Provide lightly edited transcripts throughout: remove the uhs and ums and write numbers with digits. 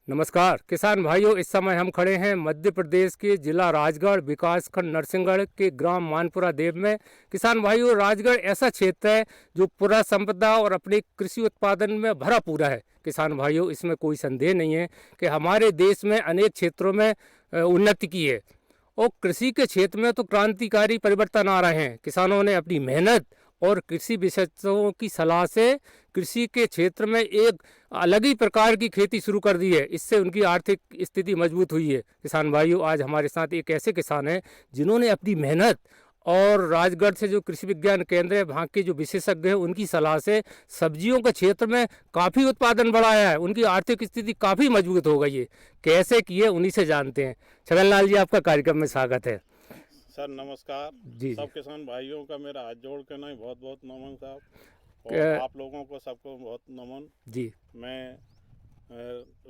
नमस्कार किसान भाइयों, इस समय हम खड़े हैं मध्य प्रदेश के जिला राजगढ़ विकासखंड नरसिंहगढ़ के ग्राम मानपुरा देव में। किसान भाइयों, राजगढ़ ऐसा क्षेत्र है जो पूरा संपदा और अपने कृषि उत्पादन में भरा पूरा है। किसान भाइयों, इसमें कोई संदेह नहीं है कि हमारे देश में अनेक क्षेत्रों में उन्नति की है और कृषि के क्षेत्र में तो क्रांतिकारी परिवर्तन आ रहे हैं। किसानों ने अपनी मेहनत और कृषि विशेषज्ञों की सलाह से कृषि के क्षेत्र में एक अलग ही प्रकार की खेती शुरू कर दी है। इससे उनकी आर्थिक स्थिति मजबूत हुई है। किसान भाइयों, आज हमारे साथ एक ऐसे किसान हैं जिन्होंने अपनी मेहनत और राजगढ़ से जो कृषि विज्ञान केंद्र है, वहाँ के जो विशेषज्ञ हैं, उनकी सलाह से सब्जियों के क्षेत्र में काफ़ी उत्पादन बढ़ाया है। उनकी आर्थिक स्थिति काफ़ी मजबूत हो गई है। कैसे किए, उन्हीं से जानते हैं। छगनलाल जी, आपका कार्यक्रम में स्वागत है। सर नमस्कार। जी सब किसान भाइयों का मेरा हाथ जोड़ के नहीं बहुत बहुत नमन साहब, और क्या- आप लोगों को सबको बहुत नमन। जी मैं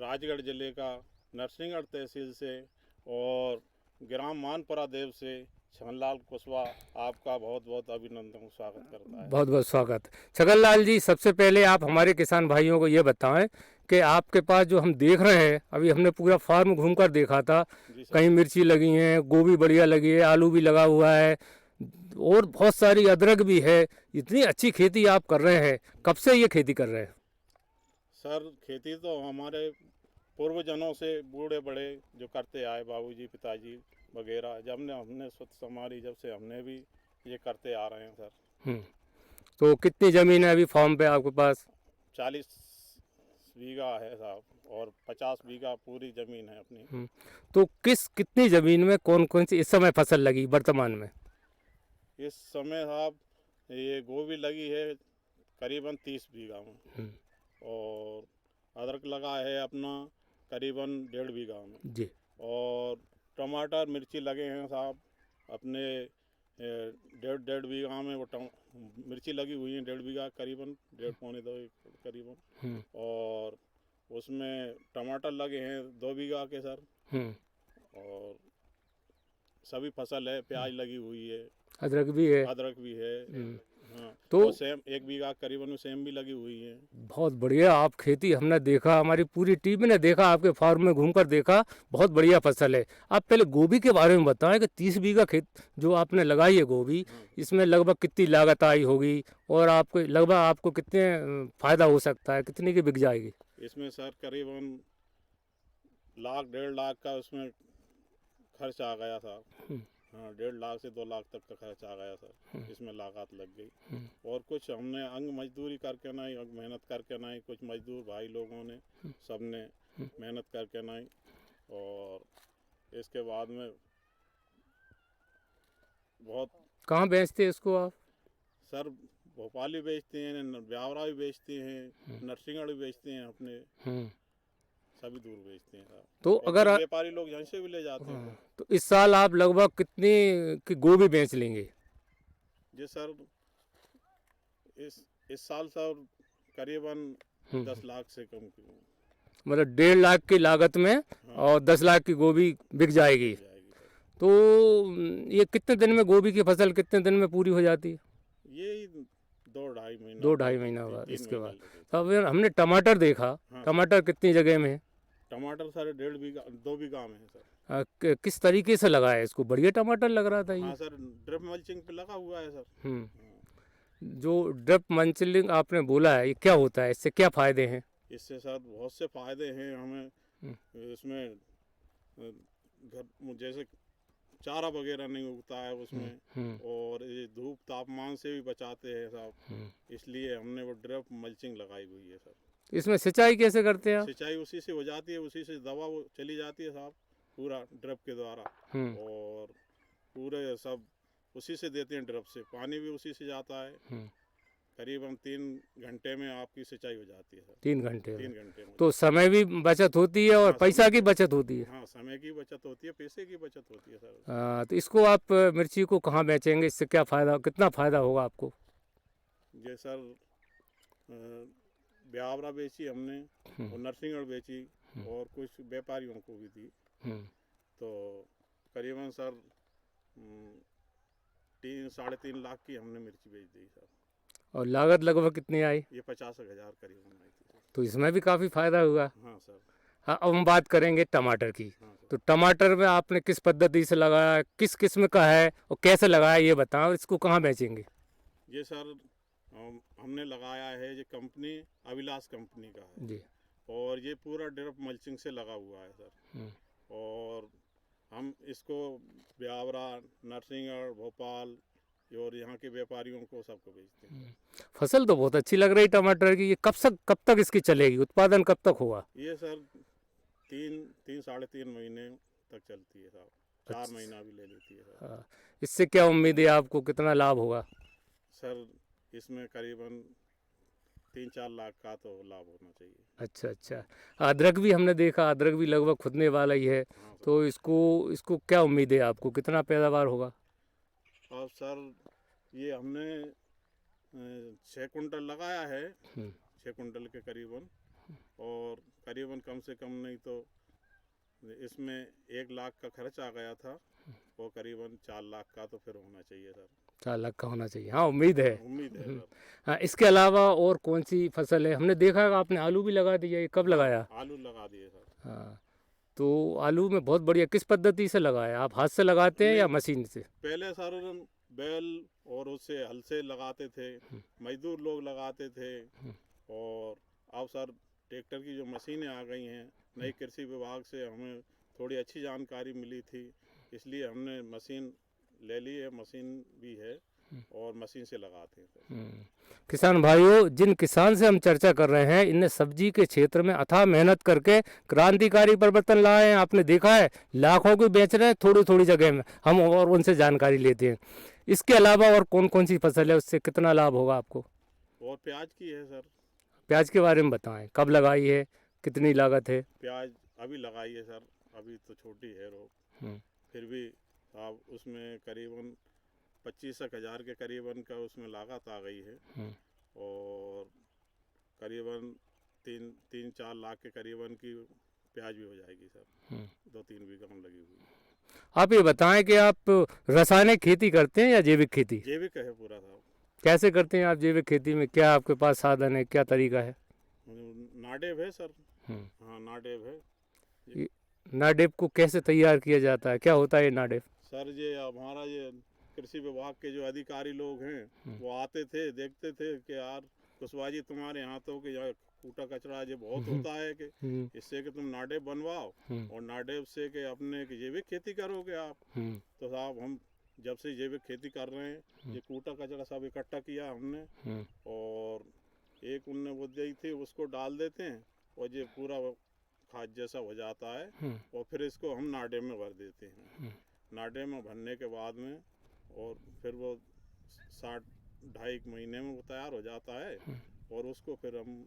राजगढ़ जिले का नरसिंहगढ़ तहसील से और ग्राम मानपुरा देव से छगनलाल कुशवाहा आपका बहुत बहुत अभिनंदन स्वागत करता है। बहुत बहुत स्वागत। छगनलाल जी, सबसे पहले आप हमारे किसान भाइयों को ये बताएं कि आपके पास जो हम देख रहे हैं, अभी हमने पूरा फार्म घूमकर देखा था, जी सर। कहीं मिर्ची लगी हैं, गोभी बढ़िया लगी है, आलू भी लगा हुआ है और बहुत सारी अदरक भी है। इतनी अच्छी खेती आप कर रहे हैं, कब से ये खेती कर रहे हैं? सर खेती तो हमारे पूर्वजनों से बूढ़े बड़े जो करते आए, बाबूजी पिताजी वगैरह, जब ने हमने स्वतः संभाली, जब से हमने भी ये करते आ रहे हैं सर। तो कितनी ज़मीन है अभी फार्म पे आपके पास? 40 बीघा है साहब और 50 बीघा पूरी ज़मीन है अपनी। तो कितनी ज़मीन में कौन कौन सी इस समय फसल लगी वर्तमान में? इस समय साहब ये गोभी लगी है करीबन 30 बीघा में, और अदरक लगा है अपना करीबन 1.5 बीघा में, जी। और टमाटर मिर्ची लगे हैं साहब अपने 1.5 बीघा में। वो मिर्ची लगी हुई है 1.5 बीघा करीबन, 1.5 पौने 2 एकड़ करीबन, और उसमें टमाटर लगे हैं 2 बीघा के सर, और सभी फसल है, प्याज लगी हुई है, अदरक भी है। अदरक भी है। हाँ, तो और सेम 1 बीघा करीबन में सेम भी लगी हुई है। बहुत बढ़िया आप खेती, हमने देखा, हमारी पूरी टीम ने देखा, आपके फार्म में घूमकर देखा, बहुत बढ़िया फसल है। आप पहले गोभी के बारे में बताएं कि 30 बीघा खेत जो आपने लगाई है गोभी, इसमें लगभग कितनी लागत आई होगी और आपको लगभग आपको कितने फायदा हो सकता है, कितने की बिक जाएगी? इसमें सर करीबन 1 लाख 1.5 लाख का उसमें खर्च आ गया था। हाँ, 1.5 लाख से 2 लाख तक का खर्च आ गया सर, इसमें लागत लग गई। और कुछ हमने अंग मजदूरी करके नहीं, अंग मेहनत करके नहीं, कुछ मजदूर भाई लोगों ने सबने मेहनत करके नहीं, और इसके बाद में बहुत। कहाँ बेचते हैं इसको आप? सर भोपाली बेचते हैं, ब्यावरा भी बेचते हैं, नरसिंहगढ़ भी बेचते हैं, अपने सभी दूर बेचते हैं साहब। तो अगर व्यापारी लोग यहाँ से भी ले जाते हैं। तो इस साल आप लगभग कितनी की गोभी बेच लेंगे? जी सर, इस साल सर करीबन 10 लाख से कम की मतलब 1.5 लाख की लागत में और 10 लाख की गोभी बिक जाएगी। जाएगी सर। तो ये कितने दिन में गोभी की फसल कितने दिन में पूरी हो जाती है? ये 2-2.5 महीना, 2-2.5 महीना बाद 3 इसके महीना बाद। लगेगा। तो अब हमने टमाटर देखा, टमाटर कितनी जगह में है? टमाटर सर 1.5 बीघा 2 बीघा में है सर। किस तरीके से लगाया है इसको? बढ़िया टमाटर लग रहा था ये। हाँ सर, ड्रिप मल्चिंग पे लगा हुआ है सर। जो ड्रिप मल्चिंग आपने बोला है, ये क्या होता है, इससे क्या फायदे हैं? इससे सर बहुत से फायदे हैं हमें। इसमें घर जैसे चारा वगैरह नहीं उगता है उसमें, और ये धूप तापमान से भी बचाते हैं साहब, इसलिए हमने वो ड्रिप मल्चिंग लगाई हुई है सर। इसमें सिंचाई कैसे करते हैं आप? सिंचाई उसी से हो जाती है, उसी से दवा वो चली जाती है साहब, पूरा ड्रिप के द्वारा, और पूरे सब उसी से देते हैं, ड्रिप से पानी भी उसी से जाता है, करीबन 3 घंटे में आपकी सिंचाई हो जाती है सर। 3 घंटे में? 3 घंटे में। तो समय भी बचत होती है और हाँ, पैसा समय की बचत होती है। हाँ, समय की बचत होती है, पैसे की बचत होती है सर। तो इसको आप मिर्ची को कहाँ बेचेंगे? इससे क्या फ़ायदा, कितना फ़ायदा होगा आपको? ये सर ब्यावरा बेची हमने और नरसिंहगढ़ बेची और कुछ व्यापारियों को भी दी। हम्म, तो करीबन सर 3-3.5 लाख की हमने मिर्ची बेच दी सर। और लागत लगभग कितनी आई? ये 50,000 करीबन आई थी सर। तो इसमें भी काफ़ी फ़ायदा हुआ। हाँ सर। हाँ, अब हम बात करेंगे टमाटर की। हाँ सर। तो टमाटर में आपने किस पद्धति से लगाया, किस किस्म का है और कैसे लगाया, ये बताओ। और इसको कहाँ बेचेंगे? ये सर हमने लगाया है, ये कंपनी अभिलाष कंपनी का है जी। और ये पूरा ड्रिप मल्चिंग से लगा हुआ है सर। हम्म, और हम इसको ब्यावरा, नरसिंहगढ़, भोपाल और यहाँ के व्यापारियों को सबको बेचते हैं। फसल तो बहुत अच्छी लग रही टमाटर की। ये कब तक इसकी चलेगी, उत्पादन कब तक होगा? ये सर 3-3 साढ़े 3 महीने तक चलती है साहब। 4 महीना भी ले लेती है सर। हाँ, इससे क्या उम्मीद है आपको, कितना लाभ होगा? सर इसमें करीबन 3-4 लाख का तो लाभ होना चाहिए। अच्छा अच्छा। अदरक भी हमने देखा, अदरक भी लगभग खुदने वाला ही है। हाँ सर। तो इसको क्या उम्मीद है आपको, कितना पैदावार होगा? और सर ये हमने 6 कुंटल लगाया है, 6 कुंटल के करीबन। और करीबन कम से कम नहीं तो इसमें 1 लाख का खर्च आ गया था और करीबन 4 लाख का तो फिर होना चाहिए सर। 4 लाख का होना चाहिए, हाँ उम्मीद है। उम्मीद है सर। हाँ, इसके अलावा और कौन सी फसल है? हमने देखा है आपने आलू भी लगा दिया, ये कब लगाया? आलू लगा दिए सर। हाँ, तो आलू में बहुत बढ़िया। किस पद्धति से लगाया? आप हाथ से लगाते हैं या मशीन से? पहले सर बैल और उससे हल से लगाते थे, मजदूर लोग लगाते थे। और अब सर ट्रैक्टर की जो मशीनें आ गई हैं, नई कृषि विभाग से हमें थोड़ी अच्छी जानकारी मिली थी, इसलिए हमने मशीन ले ली है, मशीन भी है और मशीन से लगाते हैं सर। किसान भाइयों, जिन किसान से हम चर्चा कर रहे हैं, इनने सब्जी के क्षेत्र में अथाह मेहनत करके क्रांतिकारी परिवर्तन लाए हैं। आपने देखा है, लाखों के बेच रहे हैं थोड़ी थोड़ी जगह में। हम और उनसे जानकारी लेते हैं। इसके अलावा और कौन कौन सी फसल है, उससे कितना लाभ होगा आपको? और प्याज की है सर। प्याज के बारे में बताएं, कब लगाई है, कितनी लागत है? प्याज अभी लगाई है सर, अभी तो छोटी है रोप। फिर भी आप उसमें करीबन 25,000 के करीबन का उसमें लागत आ गई है और करीबन 3-4 लाख के करीबन की प्याज भी हो जाएगी सर। 2-3 बीघा में लगी हुई है। आप ये बताएं कि आप रासायनिक खेती करते हैं या जैविक खेती? जैविक है पूरा साहब। कैसे करते हैं आप जैविक खेती में? क्या आपके पास साधन है, क्या तरीका है? नाडेब है सर। हाँ नाडेब है। नाडेप को कैसे तैयार किया जाता है, क्या होता है ये नाडेप? सर ये हमारा ये कृषि विभाग के जो अधिकारी लोग हैं वो आते थे, देखते थे कि यार कुशवाहा जी तुम्हारे हाथों के यहाँ कूटा कचरा ये बहुत होता है कि इससे कि तुम नाडेप बनवाओ और नाडेप से कि अपने जैविक खेती करोगे आप। तो साहब हम जब से जैविक खेती कर रहे हैं, ये कूटा कचरा सब इकट्ठा किया हमने और एक उनने वो दी थी, उसको डाल देते हैं और ये पूरा खाद जैसा हो जाता है और फिर इसको हम नाडे में भर देते हैं। नाडे में भरने के बाद में और फिर वो 60-2.5 महीने में वो तैयार हो जाता है और उसको फिर हम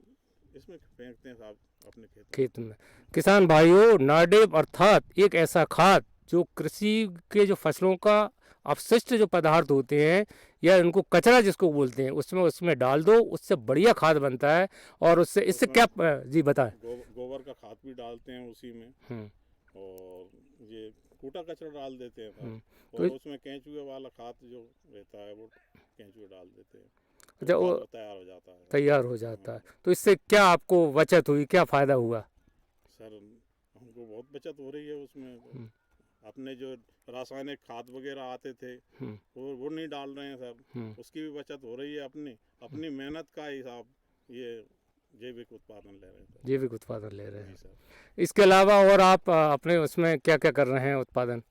इसमें फेंकते हैं साहब अपने खेत में। किसान भाइयों, नाडेप अर्थात एक ऐसा खाद जो कृषि के जो फसलों का अपशिष्ट जो पदार्थ होते हैं या इनको कचरा जिसको बोलते हैं, उसमें डाल दो, उससे बढ़िया खाद बनता है। और इससे क्या जी बताएं। गोबर का खाद भी डालते हैं उसी में और ये कूटा कचरा डाल देते हैं और उसमें केंचुए वाला खाद जो रहता है वो केंचुए डाल देते हैं। अच्छा, वो तैयार हो जाता है। तो इससे क्या आपको बचत हुई, क्या फ़ायदा हुआ? सर हमको बहुत बचत हो रही है उसमें। अपने जो रासायनिक खाद वगैरह आते थे वो नहीं डाल रहे हैं सर, उसकी भी बचत हो रही है। अपनी मेहनत का हिसाब ये जैविक उत्पादन ले रहे हैं। जैविक उत्पादन ले रहे हैं सर। इसके अलावा और आप अपने उसमें क्या क्या कर रहे हैं उत्पादन?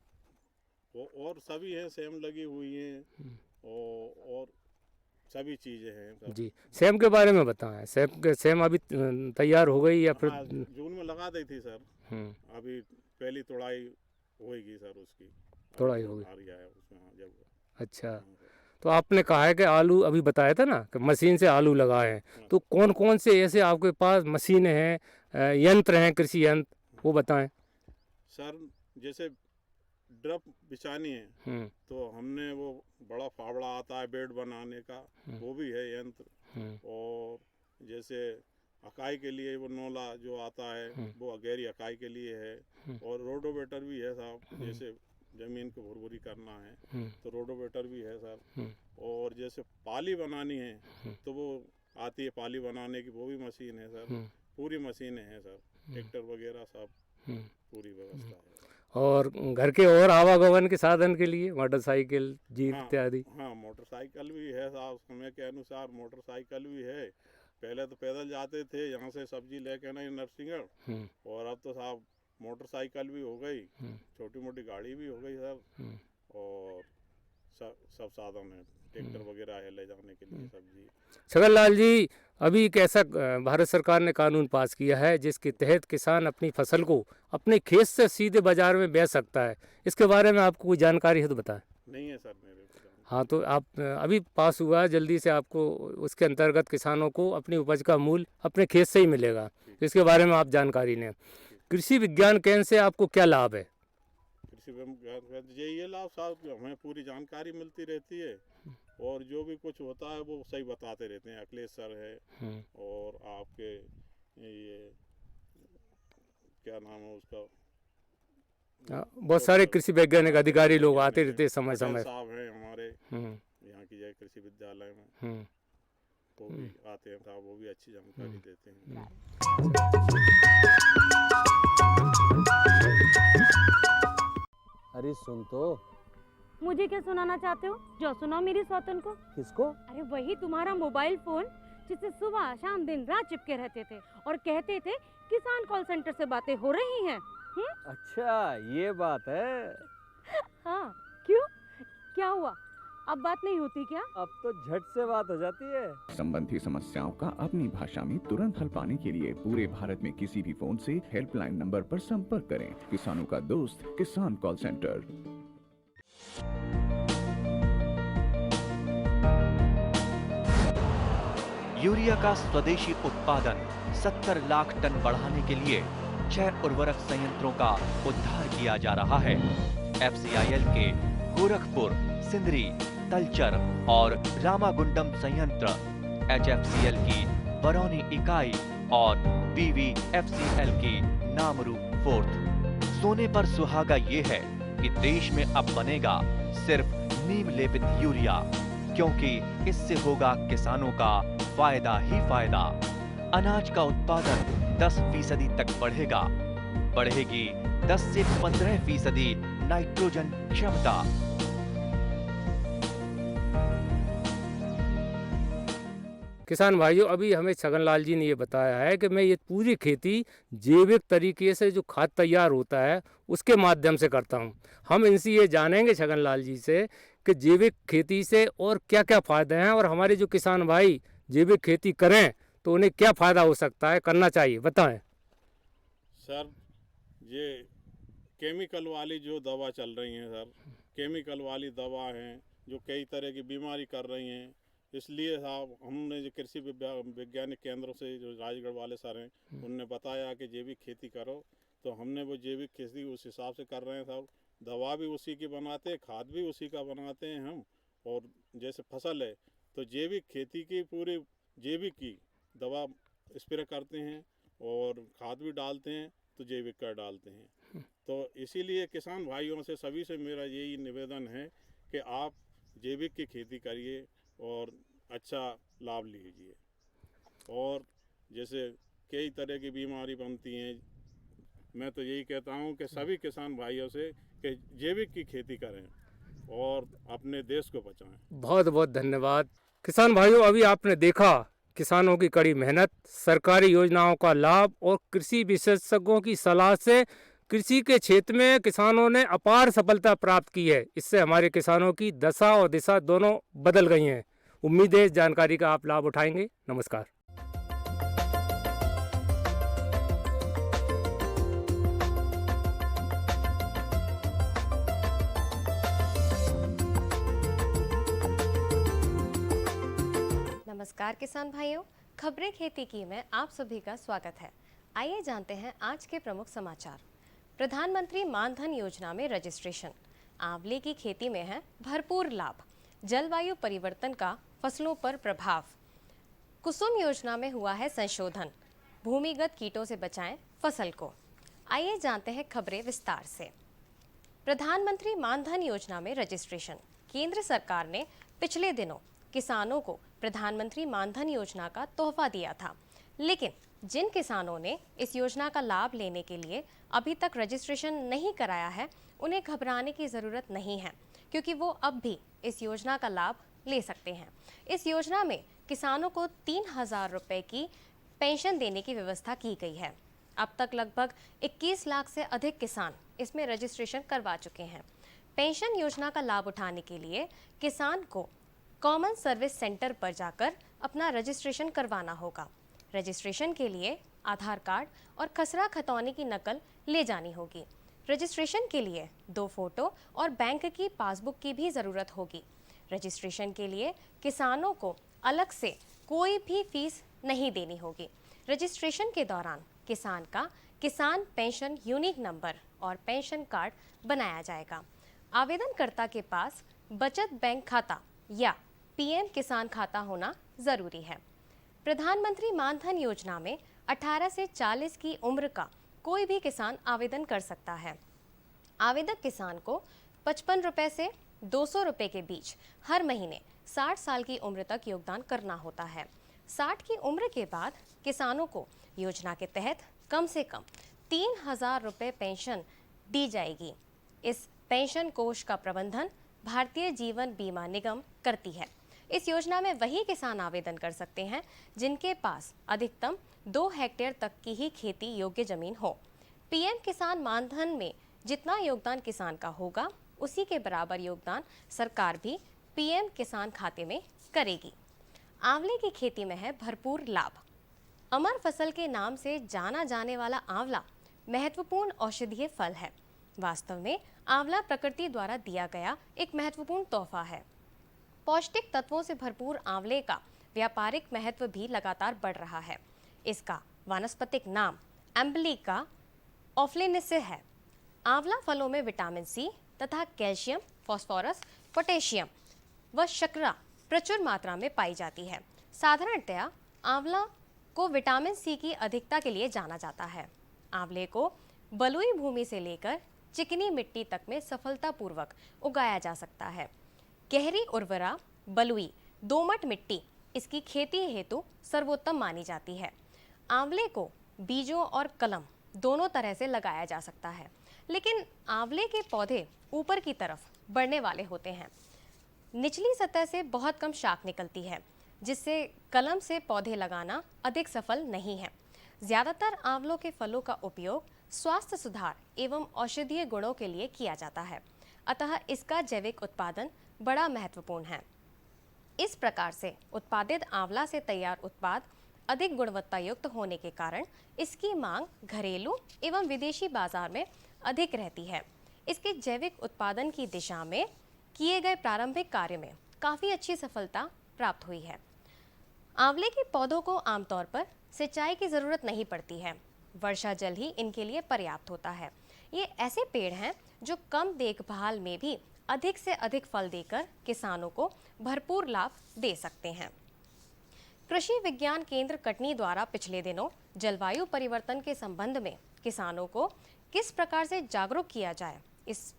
और सभी हैं, सेम लगी हुई हैं और सभी चीज़ें हैं जी। सेम के बारे में बताएं। सेम अभी तैयार हो गई या फिर? जून में लगा दी थी सर। अभी पहली तोड़ाई होगी सर, उसकी तोड़ाई होगी। आ रही है उसमें जब। अच्छा, तो आपने कहा है कि आलू अभी बताया था ना कि मशीन से आलू लगाए हैं, तो कौन कौन से ऐसे आपके पास मशीनें हैं, यंत्र हैं, कृषि यंत्र, वो बताएं। सर जैसे ड्रप बिछानी है हम्म तो हमने वो बड़ा फावड़ा आता है बेड बनाने का, वो भी है यंत्र। हम्म और जैसे अकाई के लिए वो नोला जो आता है वो गहरी अकाई के लिए है। और रोडोवेटर भी है साहब, जैसे ज़मीन को भुरभुरी करना है तो रोडोवेटर भी है सर। और जैसे पाली बनानी है तो वो आती है, पाली बनाने की वो भी मशीन है सर। पूरी मशीनें हैं सर, ट्रैक्टर वगैरह सब पूरी व्यवस्था है। और घर के और आवागमन के साधन के लिए मोटरसाइकिल, जीप इत्यादि। हाँ मोटरसाइकिल भी है साहब, समय के अनुसार मोटरसाइकिल भी है। पहले तो पैदल जाते थे यहाँ से सब्जी लेके ना नरसिंहगढ़, और अब तो साहब मोटरसाइकिल भी हो गई, छोटी मोटी गाड़ी भी हो गई सर। और सब साधन है, ट्रैक्टर वगैरह है ले जाने के लिए सब्जी। छगनलाल जी, अभी एक ऐसा भारत सरकार ने कानून पास किया है जिसके तहत किसान अपनी फसल को अपने खेत से सीधे बाजार में बेच सकता है। इसके बारे में आपको कोई जानकारी है तो बताएं। नहीं है सर मेरे को। हाँ, तो आप अभी पास हुआ है, जल्दी से आपको उसके अंतर्गत किसानों को अपनी उपज का मूल्य अपने खेत से ही मिलेगा। इसके बारे में आप जानकारी लें। कृषि विज्ञान केंद्र से आपको क्या लाभ है? कृषि विज्ञान ये लाभ साहब, हमें पूरी जानकारी मिलती रहती है और जो भी कुछ होता है वो सही बताते रहते हैं। अखिलेश सर है और आपके ये क्या नाम है उसका, बहुत सारे कृषि वैज्ञानिक अधिकारी लोग आते रहते हैं समय समय। साहब हैं हमारे यहाँ की जय कृषि विद्यालय में, वो भी आते हैं साहब, वो भी अच्छी जानकारी देते हैं। अरे सुन तो। मुझे क्या सुनाना चाहते हो? जो सुनाओ मेरी सौतन को। किसको? अरे वही तुम्हारा मोबाइल फोन जिससे सुबह शाम दिन रात चिपके रहते थे और कहते थे किसान कॉल सेंटर से बातें हो रही हैं। अच्छा ये बात है। हाँ, क्यों, क्या हुआ? अब बात नहीं होती क्या? अब तो झट से बात हो जाती है। संबंधी समस्याओं का अपनी भाषा में तुरंत हल पाने के लिए पूरे भारत में किसी भी फोन से हेल्पलाइन नंबर पर संपर्क करें। किसानों का दोस्त किसान कॉल सेंटर। यूरिया का स्वदेशी उत्पादन 70 लाख टन बढ़ाने के लिए 6 उर्वरक संयंत्रों का उद्धार किया जा रहा है। FCIL के गोरखपुर, सिंदरी, तलचर और रामागुंडम संयंत्र, HFCL की बरौनी इकाई और BVFCL की नामरू फोर्थ। सोने पर सुहागा ये है कि देश में अब बनेगा सिर्फ नीम लेपित यूरिया, क्योंकि इससे होगा किसानों का फायदा ही फायदा। अनाज का उत्पादन 10% तक बढ़ेगा। बढ़ेगी 10 से 15% नाइट्रोजन क्षमता। किसान भाइयों, अभी हमें छगनलाल जी ने ये बताया है कि मैं ये पूरी खेती जैविक तरीके से जो खाद तैयार होता है उसके माध्यम से करता हूँ। हम इनसे ये जानेंगे छगनलाल जी से कि जैविक खेती से और क्या क्या फ़ायदे हैं, और हमारे जो किसान भाई जैविक खेती करें तो उन्हें क्या फ़ायदा हो सकता है, करना चाहिए, बताएं। सर ये केमिकल वाली जो दवा चल रही हैं सर, केमिकल वाली दवा हैं जो कई तरह की बीमारी कर रही हैं। इसलिए साहब हमने जो कृषि वैज्ञानिक केंद्रों से जो राजगढ़ वाले सर हैं उनने बताया कि जैविक खेती करो, तो हमने वो जैविक खेती उस हिसाब से कर रहे हैं साहब। दवा भी उसी की बनाते हैं, खाद भी उसी का बनाते हैं हम। और जैसे फसल है तो जैविक खेती की पूरी जैविक की दवा स्प्रे करते हैं और खाद भी डालते हैं तो जैविक का डालते हैं। तो इसीलिए किसान भाइयों से सभी से मेरा यही निवेदन है कि आप जैविक की खेती करिए और अच्छा लाभ लीजिए। और जैसे कई तरह की बीमारी बनती हैं, मैं तो यही कहता हूं कि सभी किसान भाइयों से कि जैविक की खेती करें और अपने देश को बचाएं। बहुत बहुत धन्यवाद। किसान भाइयों, अभी आपने देखा किसानों की कड़ी मेहनत, सरकारी योजनाओं का लाभ और कृषि विशेषज्ञों की सलाह से कृषि के क्षेत्र में किसानों ने अपार सफलता प्राप्त की है। इससे हमारे किसानों की दशा और दिशा दोनों बदल गई हैं। उम्मीद है इस जानकारी का आप लाभ उठाएंगे। नमस्कार। नमस्कार किसान भाइयों, खबरें खेती की में आप सभी का स्वागत है। आइए जानते हैं आज के प्रमुख समाचार। प्रधानमंत्री मानधन योजना में रजिस्ट्रेशन, आंवले की खेती में है भरपूर लाभ, जलवायु परिवर्तन का फसलों पर प्रभाव, कुसुम योजना में हुआ है संशोधन, भूमिगत कीटों से बचाएं फसल को। आइए जानते हैं खबरें विस्तार से। प्रधानमंत्री मानधन योजना में रजिस्ट्रेशन। केंद्र सरकार ने पिछले दिनों किसानों को प्रधानमंत्री मानधन योजना का तोहफा दिया था, लेकिन जिन किसानों ने इस योजना का लाभ लेने के लिए अभी तक रजिस्ट्रेशन नहीं कराया है, उन्हें घबराने की ज़रूरत नहीं है, क्योंकि वो अब भी इस योजना का लाभ ले सकते हैं। इस योजना में किसानों को 3,000 रुपये की पेंशन देने की व्यवस्था की गई है। अब तक लगभग 21 लाख से अधिक किसान इसमें रजिस्ट्रेशन करवा चुके हैं। पेंशन योजना का लाभ उठाने के लिए किसान को कॉमन सर्विस सेंटर पर जाकर अपना रजिस्ट्रेशन करवाना होगा। रजिस्ट्रेशन के लिए आधार कार्ड और खसरा खतौनी की नकल ले जानी होगी। रजिस्ट्रेशन के लिए 2 फोटो और बैंक की पासबुक की भी ज़रूरत होगी। रजिस्ट्रेशन के लिए किसानों को अलग से कोई भी फीस नहीं देनी होगी। रजिस्ट्रेशन के दौरान किसान का किसान पेंशन यूनिक नंबर और पेंशन कार्ड बनाया जाएगा। आवेदनकर्ता के पास बचत बैंक खाता या पीएम किसान खाता होना ज़रूरी है। प्रधानमंत्री मानधन योजना में 18 से 40 की उम्र का कोई भी किसान आवेदन कर सकता है। आवेदक किसान को 55 रुपये से 200 रुपये के बीच हर महीने 60 साल की उम्र तक योगदान करना होता है। 60 की उम्र के बाद किसानों को योजना के तहत कम से कम 3,000 रुपये पेंशन दी जाएगी। इस पेंशन कोष का प्रबंधन भारतीय जीवन बीमा निगम करती है। इस योजना में वही किसान आवेदन कर सकते हैं जिनके पास अधिकतम 2 हेक्टेयर तक की ही खेती योग्य जमीन हो। पीएम किसान मानधन में जितना योगदान किसान का होगा, उसी के बराबर योगदान सरकार भी पीएम किसान खाते में करेगी। आंवले की खेती में है भरपूर लाभ। अमर फसल के नाम से जाना जाने वाला आंवला महत्वपूर्ण औषधीय फल है। वास्तव में आंवला प्रकृति द्वारा दिया गया एक महत्वपूर्ण तोहफा है। पौष्टिक तत्वों से भरपूर आंवले का व्यापारिक महत्व भी लगातार बढ़ रहा है। इसका वानस्पतिक नाम एम्बलिका ऑफ्लेनेसे है। आंवला फलों में विटामिन सी तथा कैल्शियम, फास्फोरस, पोटेशियम व शर्करा प्रचुर मात्रा में पाई जाती है। साधारणतया आंवला को विटामिन सी की अधिकता के लिए जाना जाता है। आंवले को बलुई भूमि से लेकर चिकनी मिट्टी तक में सफलतापूर्वक उगाया जा सकता है। गहरी उर्वरा बलुई दोमट मिट्टी इसकी खेती हेतु सर्वोत्तम मानी जाती है। आंवले को बीजों और कलम दोनों तरह से लगाया जा सकता है, लेकिन आंवले के पौधे ऊपर की तरफ बढ़ने वाले होते हैं। निचली सतह से बहुत कम शाख निकलती है, जिससे कलम से पौधे लगाना अधिक सफल नहीं है। ज़्यादातर आंवलों के फलों का उपयोग स्वास्थ्य सुधार एवं औषधीय गुणों के लिए किया जाता है, अतः इसका जैविक उत्पादन बड़ा महत्वपूर्ण है। इस प्रकार से उत्पादित आंवला से तैयार उत्पाद अधिक गुणवत्ता युक्त होने के कारण इसकी मांग घरेलू एवं विदेशी बाजार में अधिक रहती है। इसके जैविक उत्पादन की दिशा में किए गए प्रारंभिक कार्य में काफ़ी अच्छी सफलता प्राप्त हुई है। आंवले के पौधों को आमतौर पर सिंचाई की ज़रूरत नहीं पड़ती है, वर्षा जल ही इनके लिए पर्याप्त होता है। ये ऐसे पेड़ हैं जो कम देखभाल में भी अधिक से अधिक फल देकर किसानों को भरपूर लाभ दे सकते हैं। कृषि विज्ञान केंद्र कटनी द्वारा पिछले दिनों जलवायु परिवर्तन के संबंध में किसानों को किस प्रकार से जागरूक किया जाए, इस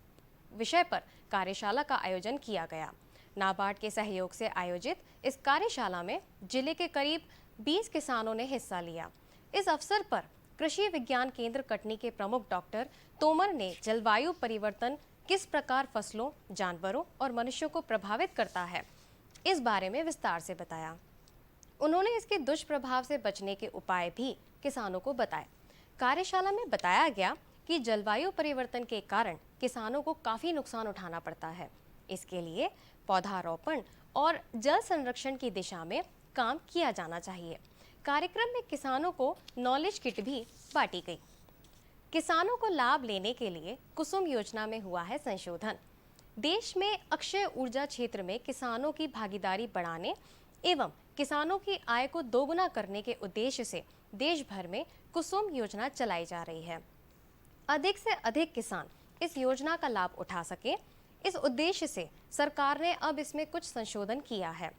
विषय पर कार्यशाला का आयोजन किया गया। नाबार्ड के सहयोग से आयोजित इस कार्यशाला में जिले के करीब 20 किसानों ने हिस्सा लिया। इस अवसर पर कृषि विज्ञान केंद्र कटनी के प्रमुख डॉक्टर तोमर ने जलवायु परिवर्तन किस प्रकार फसलों, जानवरों और मनुष्यों को प्रभावित करता है, इस बारे में विस्तार से बताया। उन्होंने इसके दुष्प्रभाव से बचने के उपाय भी किसानों को बताए। कार्यशाला में बताया गया कि जलवायु परिवर्तन के कारण किसानों को काफ़ी नुकसान उठाना पड़ता है। इसके लिए पौधारोपण और जल संरक्षण की दिशा में काम किया जाना चाहिए। कार्यक्रम में किसानों को नॉलेज किट भी बांटी गई। किसानों को लाभ लेने के लिए कुसुम योजना में हुआ है संशोधन। देश में अक्षय ऊर्जा क्षेत्र में किसानों की भागीदारी बढ़ाने एवं किसानों की आय को दोगुना करने के उद्देश्य से देश भर में कुसुम योजना चलाई जा रही है। अधिक से अधिक किसान इस योजना का लाभ उठा सके, इस उद्देश्य से सरकार ने अब इसमें कुछ संशोधन किया है।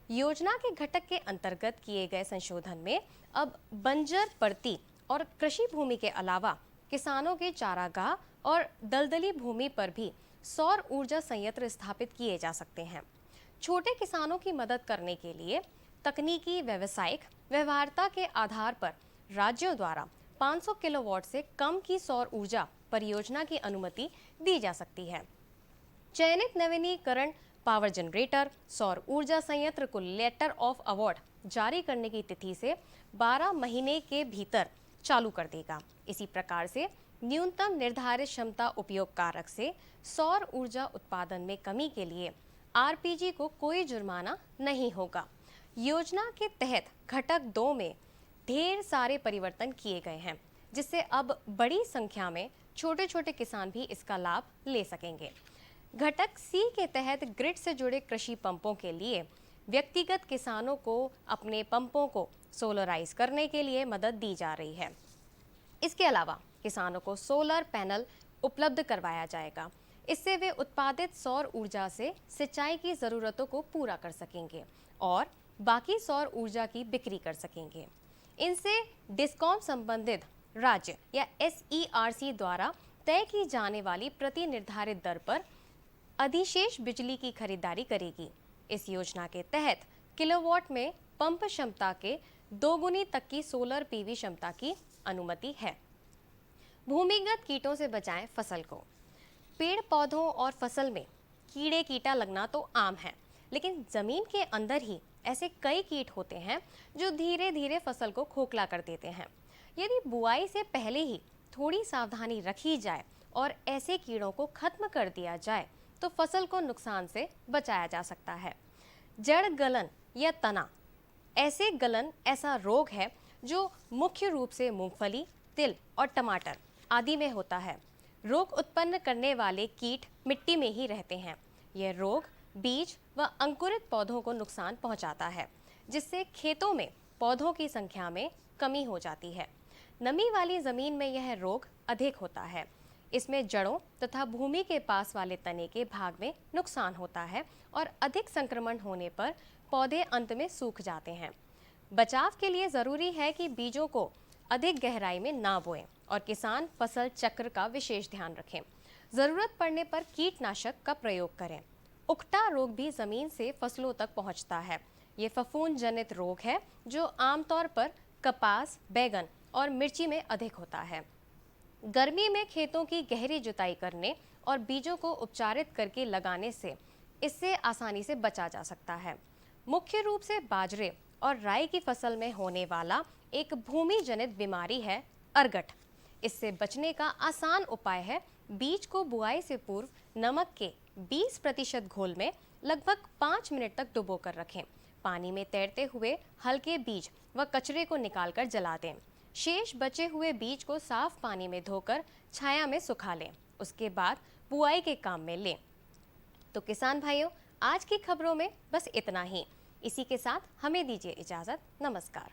योजना के घटक के अंतर्गत किए गए संशोधन में अब बंजर पड़ती और कृषि भूमि के अलावा किसानों के चारागाह और दलदली भूमि पर भी सौर ऊर्जा संयंत्र स्थापित किए जा सकते हैं। छोटे किसानों की मदद करने के लिए तकनीकी व्यावसायिक व्यवहार्यता के आधार पर राज्यों द्वारा 500 किलोवाट से कम की सौर ऊर्जा परियोजना की अनुमति दी जा सकती है। चयनित नवीनीकरण पावर जनरेटर सौर ऊर्जा संयंत्र को लेटर ऑफ अवार्ड जारी करने की तिथि से 12 महीने के भीतर चालू कर देगा। इसी प्रकार से न्यूनतम निर्धारित क्षमता उपयोग कारक से सौर ऊर्जा उत्पादन में कमी के लिए आरपीजी को कोई जुर्माना नहीं होगा। योजना के तहत घटक 2 में ढेर सारे परिवर्तन किए गए हैं, जिससे अब बड़ी संख्या में छोटे छोटे किसान भी इसका लाभ ले सकेंगे। घटक सी के तहत ग्रिड से जुड़े कृषि पंपों के लिए व्यक्तिगत किसानों को अपने पंपों को सोलराइज करने के लिए मदद दी जा रही है। इसके अलावा किसानों को सोलर पैनल उपलब्ध करवाया जाएगा। इससे वे उत्पादित सौर ऊर्जा से सिंचाई की ज़रूरतों को पूरा कर सकेंगे और बाकी सौर ऊर्जा की बिक्री कर सकेंगे। इनसे डिस्कॉम संबंधित राज्य या SERC द्वारा तय की जाने वाली प्रति निर्धारित दर पर अधिशेष बिजली की खरीदारी करेगी। इस योजना के तहत किलोवाट में पंप क्षमता के 2 गुनी तक की सोलर PV क्षमता की अनुमति है। भूमिगत कीटों से बचाएं फसल को। पेड़ पौधों और फसल में कीड़े कीटा लगना तो आम है, लेकिन जमीन के अंदर ही ऐसे कई कीट होते हैं जो धीरे धीरे फसल को खोखला कर देते हैं। यदि बुआई से पहले ही थोड़ी सावधानी रखी जाए और ऐसे कीड़ों को खत्म कर दिया जाए तो फसल को नुकसान से बचाया जा सकता है। जड़ गलन या तना ऐसा रोग है जो मुख्य रूप से मूंगफली, तिल और टमाटर आदि में होता है। रोग उत्पन्न करने वाले कीट मिट्टी में ही रहते हैं। यह रोग बीज व अंकुरित पौधों को नुकसान पहुंचाता है, जिससे खेतों में पौधों की संख्या में कमी हो जाती है। नमी वाली जमीन में यह रोग अधिक होता है। इसमें जड़ों तथा भूमि के पास वाले तने के भाग में नुकसान होता है और अधिक संक्रमण होने पर पौधे अंत में सूख जाते हैं। बचाव के लिए जरूरी है कि बीजों को अधिक गहराई में ना बोएं और किसान फसल चक्र का विशेष ध्यान रखें। जरूरत पड़ने पर कीटनाशक का प्रयोग करें। उकटा रोग भी जमीन से फसलों तक पहुंचता है। ये फफूंद जनित रोग है जो आमतौर पर कपास, बैगन और मिर्ची में अधिक होता है। गर्मी में खेतों की गहरी जुताई करने और बीजों को उपचारित करके लगाने से इससे आसानी से बचा जा सकता है। मुख्य रूप से बाजरे और राई की फसल में होने वाला एक भूमि जनित बीमारी है अरगट। इससे बचने का आसान उपाय है बीज को बुआई से पूर्व नमक के 20% घोल में लगभग 5 मिनट तक डुबो कर रखें। पानी में तैरते हुए हल्के बीज व कचरे को निकालकर जला दें। शेष बचे हुए बीज को साफ पानी में धोकर छाया में सुखा लें। उसके बाद बुआई के काम में लें। तो किसान भाइयों, आज की खबरों में बस इतना ही। इसी के साथ हमें दीजिए इजाज़त। नमस्कार।